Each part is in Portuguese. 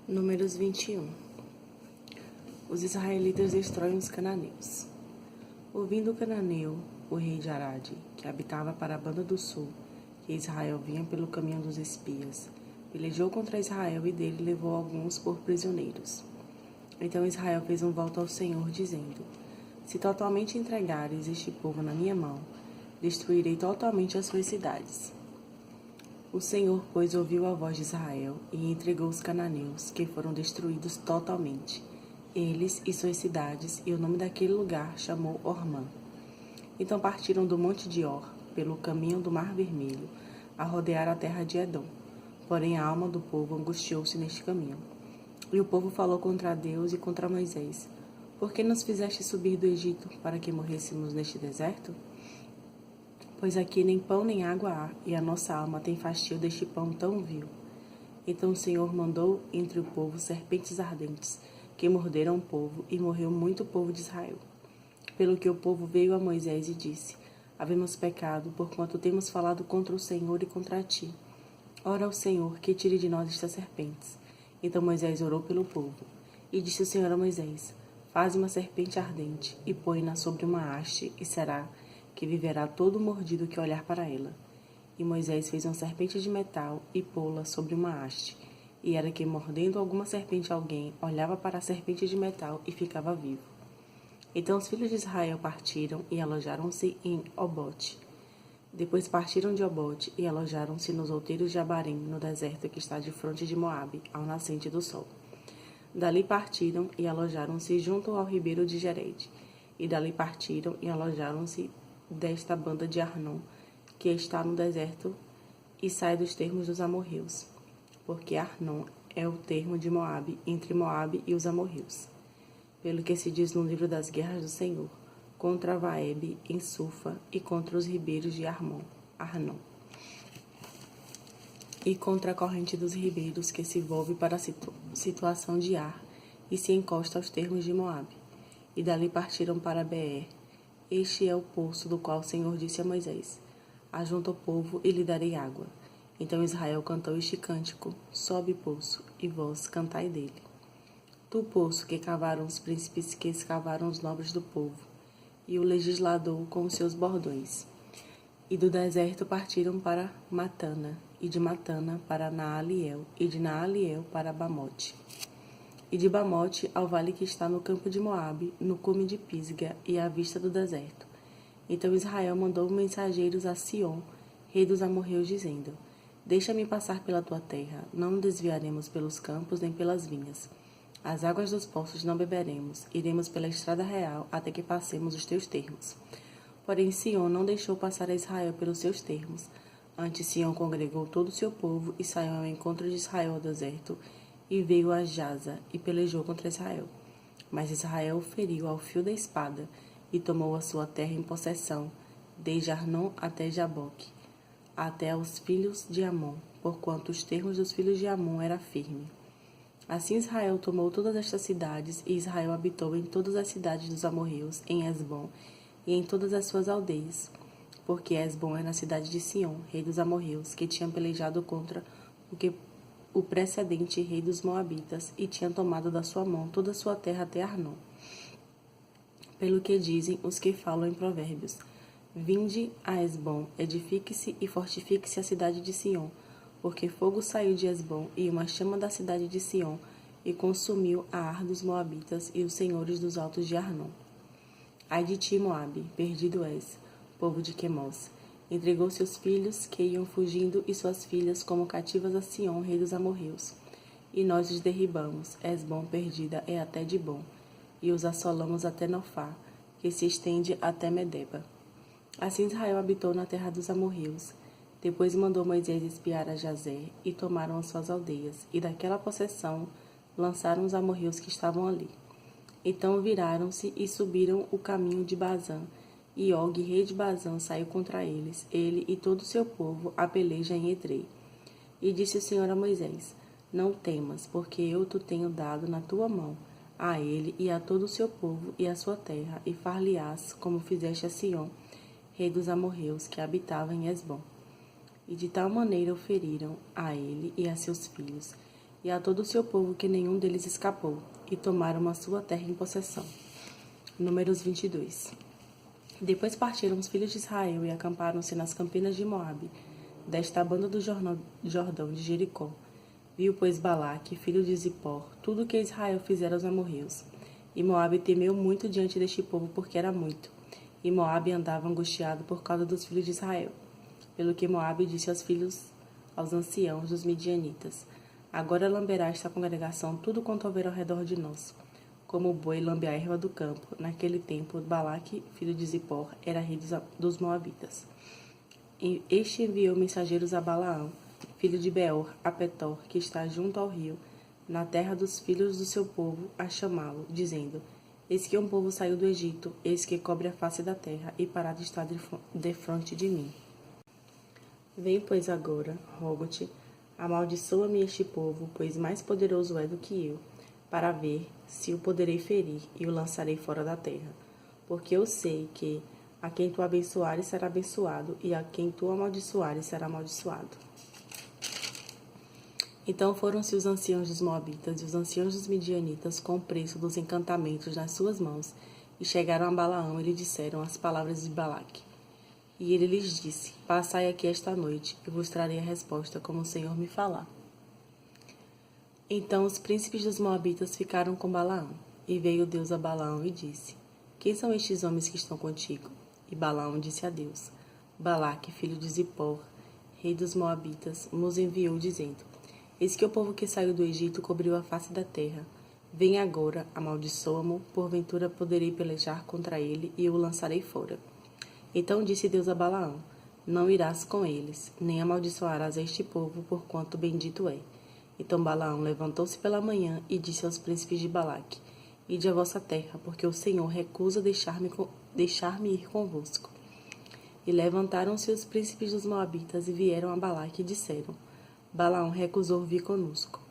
Números 21. Os israelitas destroem os cananeus. Ouvindo o cananeu, o rei de Arade, que habitava para a banda do sul, que Israel vinha pelo caminho dos espias, pelejou contra Israel e dele levou alguns por prisioneiros. Então Israel fez um voto ao Senhor, dizendo: Se totalmente entregares este povo na minha mão, destruirei totalmente as suas cidades. O Senhor, pois, ouviu a voz de Israel e entregou os cananeus, que foram destruídos totalmente, eles e suas cidades, e o nome daquele lugar chamou Ormã. Então partiram do monte de Or, pelo caminho do Mar Vermelho, a rodear a terra de Edom. Porém a alma do povo angustiou-se neste caminho. E o povo falou contra Deus e contra Moisés: Por que nos fizeste subir do Egito, para que morrêssemos neste deserto? Pois aqui nem pão nem água há, e a nossa alma tem fastio deste pão tão vil. Então o Senhor mandou entre o povo serpentes ardentes, que morderam o povo, e morreu muito povo de Israel. Pelo que o povo veio a Moisés e disse: Havemos pecado, porquanto temos falado contra o Senhor e contra ti. Ora ao Senhor, que tire de nós estas serpentes. Então Moisés orou pelo povo. E disse o Senhor a Moisés: Faze uma serpente ardente, e põe-na sobre uma haste, e será que viverá todo mordido que olhar para ela. E Moisés fez uma serpente de metal, e pô-la sobre uma haste. E era que, mordendo alguma serpente alguém, olhava para a serpente de metal e ficava vivo. Então os filhos de Israel partiram e alojaram-se em Obote. Depois partiram de Obote e alojaram-se nos outeiros de Abarim, no deserto que está de fronte de Moabe, ao nascente do sol. Dali partiram e alojaram-se junto ao ribeiro de Jered. E dali partiram e alojaram-se desta banda de Arnon, que está no deserto e sai dos termos dos amorreus, porque Arnon é o termo de Moabe, entre Moabe e os amorreus. Pelo que se diz no livro das guerras do Senhor, contra Vaebe em Sufa e contra os ribeiros de Arnon, e contra a corrente dos ribeiros que se volve para a situação de Ar e se encosta aos termos de Moabe. E dali partiram para Beer. Este é o poço do qual o Senhor disse a Moisés: Ajunta o povo e lhe darei água. Então Israel cantou este cântico: Sobe, poço, e vós cantai dele. Tu, poço, que cavaram os príncipes, que escavaram os nobres do povo, e o legislador com os seus bordões. E do deserto partiram para Matana, e de Matana para Naaliel, e de Naaliel para Bamote. E de Bamote ao vale que está no campo de Moabe, no cume de Pisga e à vista do deserto. Então Israel mandou mensageiros a Sion, rei dos amorreus, dizendo: Deixa-me passar pela tua terra, não desviaremos pelos campos nem pelas vinhas. As águas dos poços não beberemos, iremos pela estrada real até que passemos os teus termos. Porém Sion não deixou passar a Israel pelos seus termos. Antes Sion congregou todo o seu povo e saiu ao encontro de Israel ao deserto, e veio a Jaza e pelejou contra Israel. Mas Israel o feriu ao fio da espada e tomou a sua terra em possessão, desde Arnon até Jaboque, até aos filhos de Amon, porquanto os termos dos filhos de Amon era firme. Assim Israel tomou todas estas cidades, e Israel habitou em todas as cidades dos amorreus, em Hesbom, e em todas as suas aldeias, porque Hesbom era a cidade de Sion, rei dos amorreus, que tinha pelejado contra o precedente rei dos moabitas, e tinha tomado da sua mão toda a sua terra até Arnon. Pelo que dizem os que falam em provérbios: Vinde a Hesbom, edifique-se e fortifique-se a cidade de Sion, porque fogo saiu de Hesbom e uma chama da cidade de Sion, e consumiu a Ar dos moabitas e os senhores dos altos de Arnon. Ai de ti, Moabe, perdido és, povo de Quemós. Entregou seus filhos, que iam fugindo, e suas filhas como cativas a Sion, rei dos amorreus. E nós os derribamos, Hesbom perdida é até Dibom, e os assolamos até Nofá, que se estende até Medeba. Assim Israel habitou na terra dos amorreus. Depois mandou Moisés espiar a Jazer, e tomaram as suas aldeias, e daquela possessão lançaram os amorreus que estavam ali. Então viraram-se e subiram o caminho de Bazã, e Og, rei de Bazã, saiu contra eles, ele e todo o seu povo, a peleja em Edrei. E disse o Senhor a Moisés: Não temas, porque eu te tenho dado na tua mão, a ele e a todo o seu povo e a sua terra, e far-lhe-ás, como fizeste a Sion, rei dos amorreus, que habitava em Hesbom. E de tal maneira o feriram, a ele e a seus filhos, e a todo o seu povo que nenhum deles escapou, e tomaram a sua terra em possessão. Números 22. Depois partiram os filhos de Israel e acamparam-se nas campinas de Moabe, desta banda do Jordão de Jericó. Viu, pois, Balaque, filho de Zippor, tudo o que Israel fizera aos amorreus. E Moabe temeu muito diante deste povo, porque era muito. E Moabe andava angustiado por causa dos filhos de Israel. Pelo que Moabe disse aos anciãos dos midianitas: Agora lamberá esta congregação tudo quanto houver ao redor de nós, como o boi lambe a erva do campo. Naquele tempo, Balaque, filho de Zippor, era rei dos Moabitas. E este enviou mensageiros a Balaão, filho de Beor, a Petor, que está junto ao rio, na terra dos filhos do seu povo, a chamá-lo, dizendo: Eis que um povo saiu do Egito, eis que cobre a face da terra, e parado está defronte de mim. Vem, pois, agora, rogo-te, amaldiçoa-me este povo, pois mais poderoso é do que eu, para ver se o poderei ferir e o lançarei fora da terra. Porque eu sei que a quem tu abençoares será abençoado, e a quem tu amaldiçoares será amaldiçoado. Então foram-se os anciãos dos Moabitas e os anciãos dos Midianitas com o preço dos encantamentos nas suas mãos, e chegaram a Balaão e lhe disseram as palavras de Balaque. E ele lhes disse: Passai aqui esta noite, e vos trarei a resposta, como o Senhor me falar. Então os príncipes dos Moabitas ficaram com Balaão, e veio Deus a Balaão e disse: Quem são estes homens que estão contigo? E Balaão disse a Deus: Balaque, filho de Zippor, rei dos Moabitas, nos enviou, dizendo: Eis que o povo que saiu do Egito cobriu a face da terra. Vem agora, amaldiçoa-mo, porventura poderei pelejar contra ele e o lançarei fora. Então disse Deus a Balaão: Não irás com eles, nem amaldiçoarás este povo, porquanto bendito é. Então Balaão levantou-se pela manhã e disse aos príncipes de Balaque: Ide à vossa terra, porque o Senhor recusa deixar-me ir convosco. E levantaram-se os príncipes dos Moabitas e vieram a Balaque e disseram: Balaão recusou vir conosco.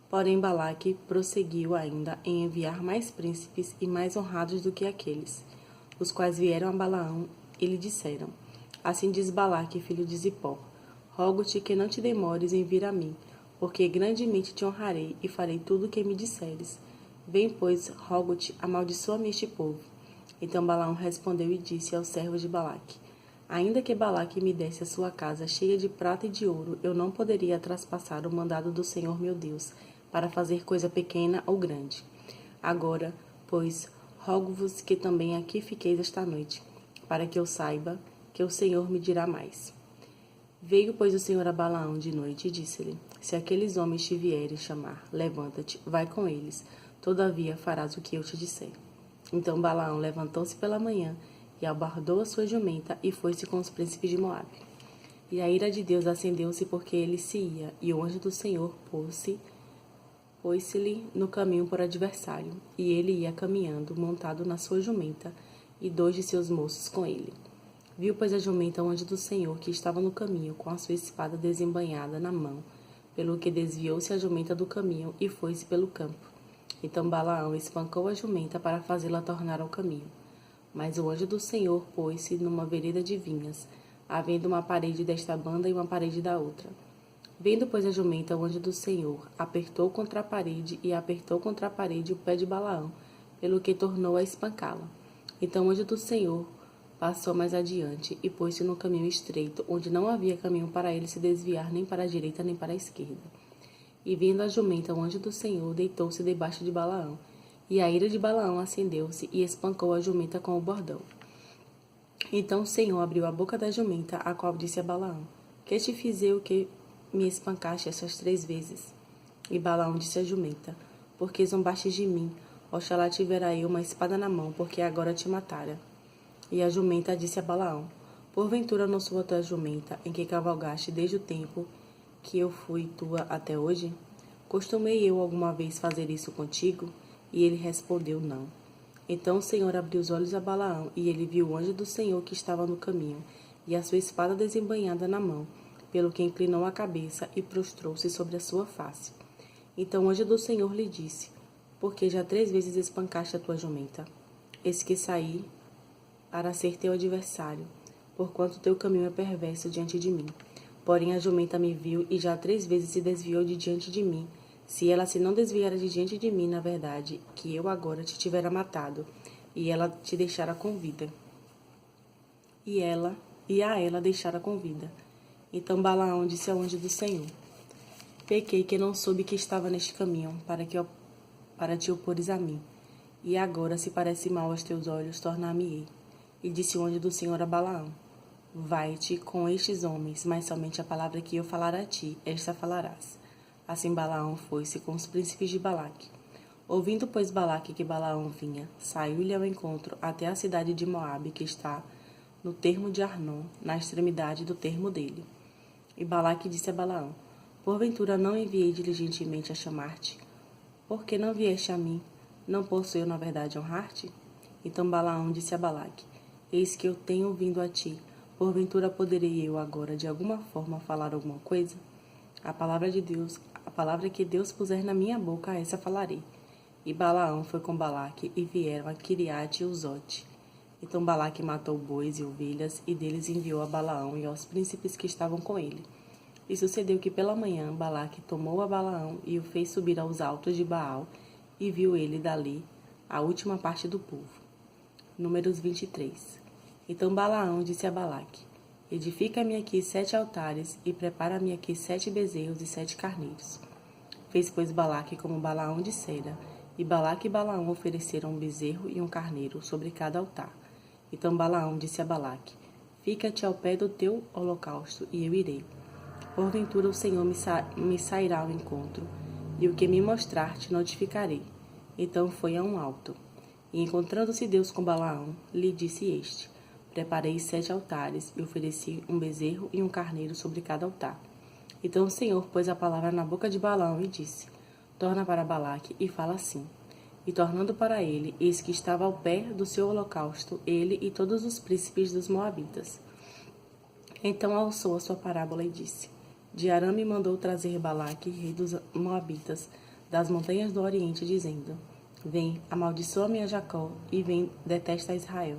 Porém Balaque prosseguiu ainda em enviar mais príncipes e mais honrados do que aqueles, os quais vieram a Balaão e lhe disseram: Assim diz Balaque, filho de Zippor: Rogo-te que não te demores em vir a mim, porque grandemente te honrarei e farei tudo o que me disseres. Vem, pois, rogo-te, amaldiçoa-me este povo. Então Balaão respondeu e disse aos servos de Balaque: Ainda que Balaque me desse a sua casa cheia de prata e de ouro, eu não poderia traspassar o mandado do Senhor meu Deus, para fazer coisa pequena ou grande. Agora, pois, rogo-vos que também aqui fiqueis esta noite, para que eu saiba que o Senhor me dirá mais. Veio, pois, o Senhor a Balaão de noite e disse-lhe: Se aqueles homens te vierem chamar, levanta-te, vai com eles, todavia farás o que eu te disser. Então Balaão levantou-se pela manhã e albardou a sua jumenta e foi-se com os príncipes de Moabe. E a ira de Deus acendeu-se porque ele se ia, e o anjo do Senhor pôs-se-lhe no caminho por adversário, e ele ia caminhando, montado na sua jumenta, e 2 de seus moços com ele. Viu, pois, a jumenta o anjo do Senhor, que estava no caminho, com a sua espada desembainhada na mão, pelo que desviou-se a jumenta do caminho e foi-se pelo campo. Então Balaão espancou a jumenta para fazê-la tornar ao caminho. Mas o anjo do Senhor pôs-se numa vereda de vinhas, havendo uma parede desta banda e uma parede da outra. Vendo, pois, a jumenta, o anjo do Senhor apertou contra a parede e apertou contra a parede o pé de Balaão, pelo que tornou a espancá-la. Então o anjo do Senhor passou mais adiante e pôs-se no caminho estreito, onde não havia caminho para ele se desviar nem para a direita nem para a esquerda. E vendo a jumenta, o anjo do Senhor deitou-se debaixo de Balaão, e a ira de Balaão acendeu-se e espancou a jumenta com o bordão. Então o Senhor abriu a boca da jumenta, a qual disse a Balaão: Que te fiz eu que me espancaste essas 3 vezes? E Balaão disse à jumenta: Porque zombaste de mim, oxalá tivera eu uma espada na mão, porque agora te matara. E a jumenta disse a Balaão: Porventura não sou a tua jumenta, em que cavalgaste desde o tempo que eu fui tua até hoje? Costumei eu alguma vez fazer isso contigo? E ele respondeu: Não. Então o Senhor abriu os olhos a Balaão, e ele viu o anjo do Senhor que estava no caminho, e a sua espada desembainhada na mão, pelo que inclinou a cabeça e prostrou-se sobre a sua face. Então o anjo do Senhor lhe disse: Porque já 3 vezes espancaste a tua jumenta? Eis que saí para ser teu adversário, porquanto teu caminho é perverso diante de mim. Porém a jumenta me viu e já 3 vezes se desviou de diante de mim, Se ela se não desviara de diante de mim, na verdade, que eu agora te tivera matado, e ela te deixara com vida. E a ela deixara com vida. Então Balaão disse ao anjo do Senhor: Pequei que não soube que estava neste caminho, para te opores a mim. E agora, se parece mal aos teus olhos, tornar-me-ei. E disse o anjo do Senhor a Balaão: Vai-te com estes homens, mas somente a palavra que eu falar a ti, esta falarás. Assim Balaão foi-se com os príncipes de Balaque. Ouvindo, pois, Balaque que Balaão vinha, saiu-lhe ao encontro até a cidade de Moabe, que está no termo de Arnon, na extremidade do termo dele. E Balaque disse a Balaão: Porventura não enviei diligentemente a chamar-te? Por que não vieste a mim? Não posso eu, na verdade, honrar-te? Então Balaão disse a Balaque: Eis que eu tenho vindo a ti. Porventura poderei eu agora, de alguma forma, falar alguma coisa? A palavra de Deus, a palavra que Deus puser na minha boca, essa falarei. E Balaão foi com Balaque e vieram a Quiriate e Uzote. Então Balaque matou bois e ovelhas, e deles enviou a Balaão e aos príncipes que estavam com ele. E sucedeu que pela manhã Balaque tomou a Balaão e o fez subir aos altos de Baal, e viu ele dali a última parte do povo. Números 23. Então Balaão disse a Balaque: Edifica-me aqui 7 altares, e prepara-me aqui 7 bezerros e 7 carneiros. Fez, pois, Balaque como Balaão dissera, e Balaque e Balaão ofereceram um bezerro e um carneiro sobre cada altar. Então Balaão disse a Balaque: Fica-te ao pé do teu holocausto, e eu irei. Porventura o Senhor me sairá ao encontro, e o que me mostrar te notificarei. Então foi a um alto. E encontrando-se Deus com Balaão, lhe disse este: Preparei 7 altares, e ofereci um bezerro e um carneiro sobre cada altar. Então o Senhor pôs a palavra na boca de Balaão e disse: Torna para Balaque e fala assim. E tornando para ele, eis que estava ao pé do seu holocausto, ele e todos os príncipes dos Moabitas. Então alçou a sua parábola e disse: De Arã me mandou trazer Balaque, rei dos Moabitas, das montanhas do Oriente, dizendo: Vem, amaldiçoa-me a Jacó, e vem, detesta a Israel.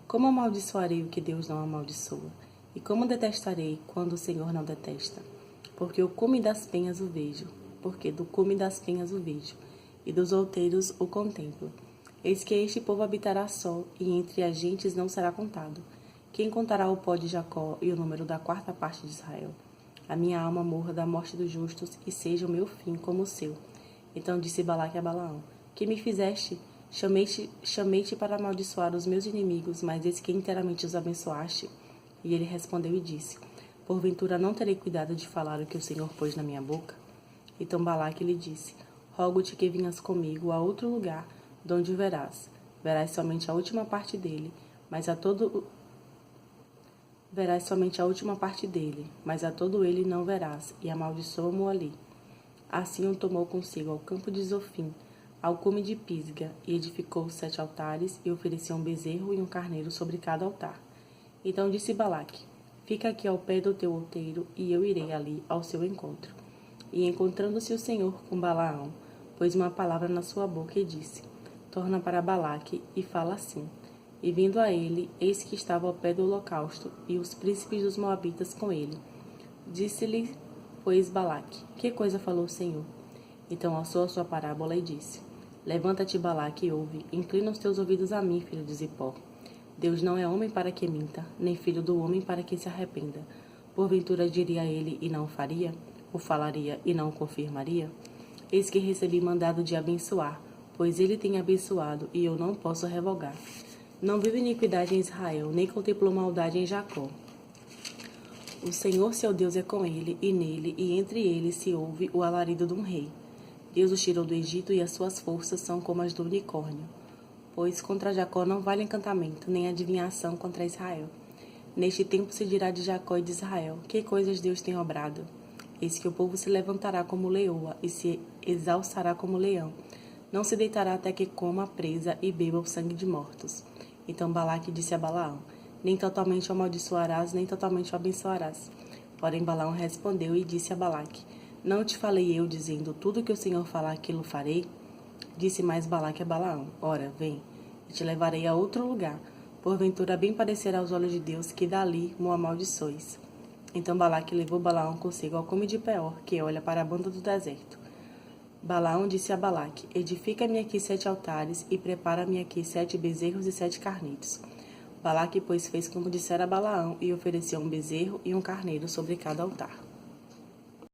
Como amaldiçoarei o que Deus não amaldiçoa? E como detestarei quando o Senhor não detesta? Porque o cume das penhas o vejo, porque do cume das penhas o vejo, e dos outeiros o contemplo. Eis que este povo habitará só, e entre as gentes não será contado. Quem contará o pó de Jacó e o número da 4ª parte de Israel? A minha alma morra da morte dos justos, e seja o meu fim como o seu. Então disse Balaque a Balaão: Que me fizeste? Chamei-te para amaldiçoar os meus inimigos, mas eis que inteiramente os abençoaste. E ele respondeu e disse: Porventura não terei cuidado de falar o que o Senhor pôs na minha boca? Então Balaque lhe disse: Rogo-te que vinhas comigo a outro lugar, donde o verás. Verás somente a última parte dele, mas a todo ele não verás, e amaldiçoa-mo ali. Assim o tomou consigo ao campo de Zofim, ao cume de Pisga, e edificou 7 altares, e ofereceu um bezerro e um carneiro sobre cada altar. Então disse Balaque: Fica aqui ao pé do teu outeiro, e eu irei ali ao seu encontro. E encontrando-se o Senhor com Balaão, pôs uma palavra na sua boca e disse: Torna para Balaque e fala assim. E vindo a ele, eis que estava ao pé do holocausto, e os príncipes dos Moabitas com ele. Disse-lhe, pois, Balaque: Que coisa falou o Senhor? Então alçou a sua parábola e disse: Levanta-te, Balaque, e ouve, inclina os teus ouvidos a mim, filho de Zippor. Deus não é homem para que minta, nem filho do homem para que se arrependa. Porventura diria ele e não o faria? Ou falaria e não o confirmaria? Eis que recebi mandado de abençoar, pois ele tem abençoado, e eu não posso revogar. Não vive iniquidade em Israel, nem contemplou maldade em Jacó. O Senhor seu Deus é com ele, e nele e entre eles se ouve o alarido de um rei. Deus os tirou do Egito, e as suas forças são como as do unicórnio. Pois contra Jacó não vale encantamento, nem adivinhação contra Israel. Neste tempo se dirá de Jacó e de Israel: Que coisas Deus tem obrado? Eis que o povo se levantará como leoa, e se exalçará como leão. Não se deitará até que coma a presa e beba o sangue de mortos. Então Balaque disse a Balaão: Nem totalmente o amaldiçoarás, nem totalmente o abençoarás. Porém Balaão respondeu e disse a Balaque: Não te falei eu, dizendo: Tudo que o Senhor falar, aquilo farei? Disse mais Balaque a Balaão: Ora, vem, e te levarei a outro lugar. Porventura bem parecerá aos olhos de Deus que dali mo amaldiçoes. Então Balaque levou Balaão consigo ao cume de Peor, que olha para a banda do deserto. Balaão disse a Balaque: Edifica-me aqui 7 altares e prepara-me aqui 7 bezerros e 7 carneiros. Balaque, pois, fez como dissera Balaão e ofereceu um bezerro e um carneiro sobre cada altar.